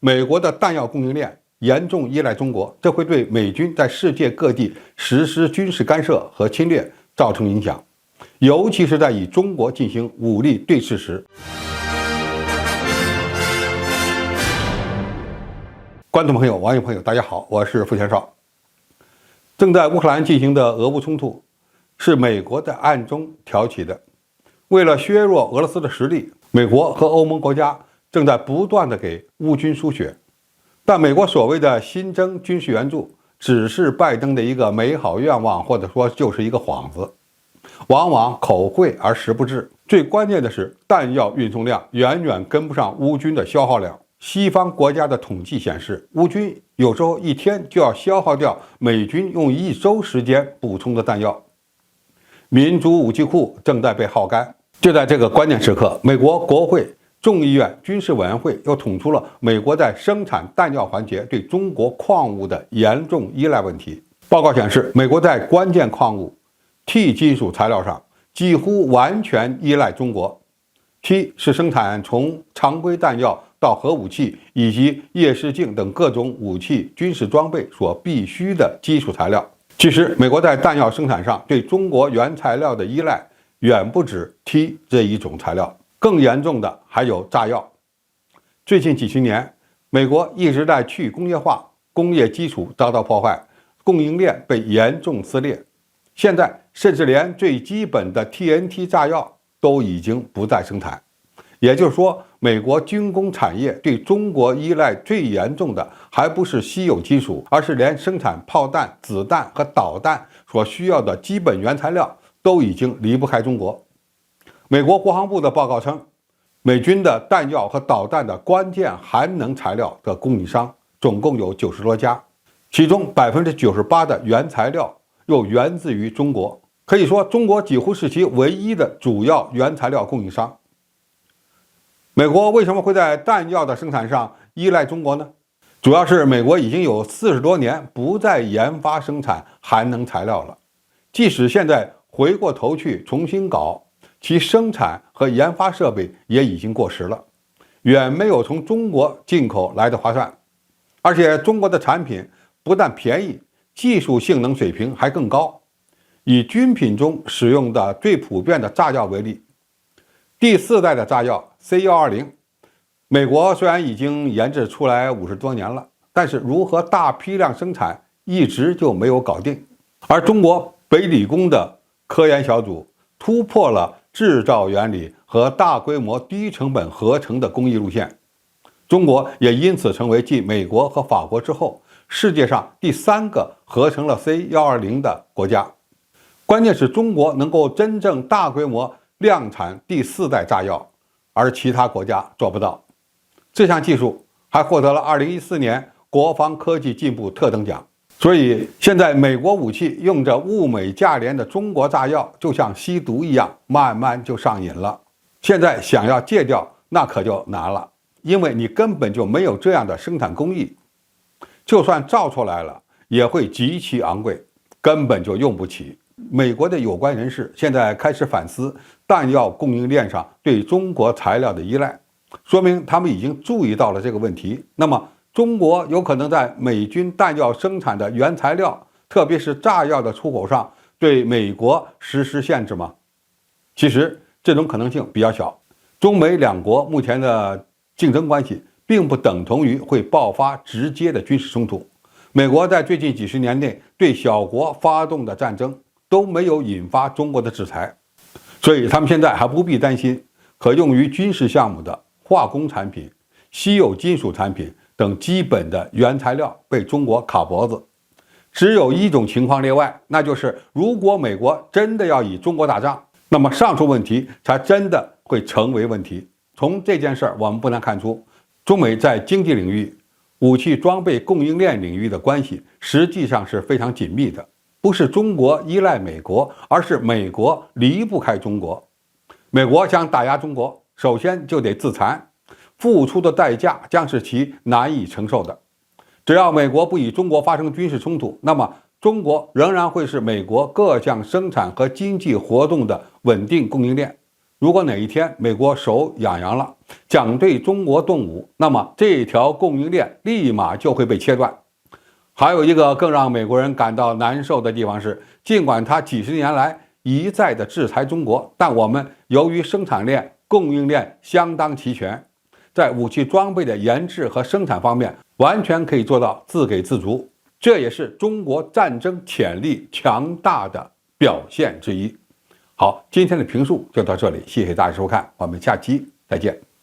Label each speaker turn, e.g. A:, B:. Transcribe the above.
A: 美国的弹药供应链严重依赖中国，这会对美军在世界各地实施军事干涉和侵略造成影响，尤其是在与中国进行武力对峙时。观众朋友、网友朋友，大家好，我是付全少。正在乌克兰进行的俄乌冲突，是美国在暗中挑起的。为了削弱俄罗斯的实力，美国和欧盟国家正在不断地给乌军输血。但美国所谓的新增军事援助，只是拜登的一个美好愿望，或者说就是一个幌子，往往口惠而实不至。最关键的是，弹药运送量远远跟不上乌军的消耗量。西方国家的统计显示，乌军有时候一天就要消耗掉美军用1周时间补充的弹药，民族武器库正在被耗干。就在这个关键时刻，美国国会众议院军事委员会又捅出了美国在生产弹药环节对中国矿物的严重依赖问题。报告显示，美国在关键矿物 T 金属材料上几乎完全依赖中国。T 是生产从常规弹药到核武器以及夜视镜等各种武器军事装备所必须的基础材料。其实，美国在弹药生产上对中国原材料的依赖远不止 T 这一种材料，更严重的还有炸药。最近几十年，美国一直在去工业化，工业基础遭到破坏，供应链被严重撕裂。现在，甚至连最基本的 TNT 炸药都已经不再生产。也就是说，美国军工产业对中国依赖最严重的还不是稀有金属，而是连生产炮弹、子弹和导弹所需要的基本原材料都已经离不开中国。美国国防部的报告称，美军的弹药和导弹的关键含能材料的供应商总共有90多家，其中98%的原材料又源自于中国。可以说，中国几乎是其唯一的主要原材料供应商。美国为什么会在弹药的生产上依赖中国呢？主要是美国已经有40多年不再研发生产含能材料了，即使现在回过头去重新搞，其生产和研发设备也已经过时了，远没有从中国进口来的划算。而且中国的产品不但便宜，技术性能水平还更高。以军品中使用的最普遍的炸药为例，第4代的炸药 C120， 美国虽然已经研制出来50多年了，但是如何大批量生产一直就没有搞定。而中国北理工的科研小组突破了制造原理和大规模低成本合成的工艺路线，中国也因此成为继美国和法国之后，世界上第3个合成了 C120 的国家。关键是中国能够真正大规模量产第4代炸药，而其他国家做不到。这项技术还获得了2014年国防科技进步特等奖。所以现在美国武器用着物美价廉的中国炸药，就像吸毒一样，慢慢就上瘾了。现在想要戒掉，那可就难了，因为你根本就没有这样的生产工艺，就算造出来了，也会极其昂贵，根本就用不起。美国的有关人士现在开始反思弹药供应链上对中国材料的依赖，说明他们已经注意到了这个问题。那么，中国有可能在美军弹药生产的原材料，特别是炸药的出口上，对美国实施限制吗？其实这种可能性比较小。中美两国目前的竞争关系，并不等同于会爆发直接的军事冲突。美国在最近几十年内对小国发动的战争都没有引发中国的制裁，所以他们现在还不必担心可用于军事项目的化工产品、稀有金属产品等基本的原材料被中国卡脖子。只有一种情况例外，那就是如果美国真的要与中国打仗，那么上述问题才真的会成为问题。从这件事儿，我们不难看出，中美在经济领域、武器装备供应链领域的关系实际上是非常紧密的。不是中国依赖美国，而是美国离不开中国。美国想打压中国，首先就得自残，付出的代价将是其难以承受的。只要美国不与中国发生军事冲突，那么中国仍然会是美国各项生产和经济活动的稳定供应链。如果哪一天美国手痒痒了，想对中国动武，那么这条供应链立马就会被切断。还有一个更让美国人感到难受的地方是，尽管他几十年来一再的制裁中国，但我们由于生产链、供应链相当齐全，在武器装备的研制和生产方面，完全可以做到自给自足。这也是中国战争潜力强大的表现之一。好，今天的评述就到这里，谢谢大家收看，我们下期再见。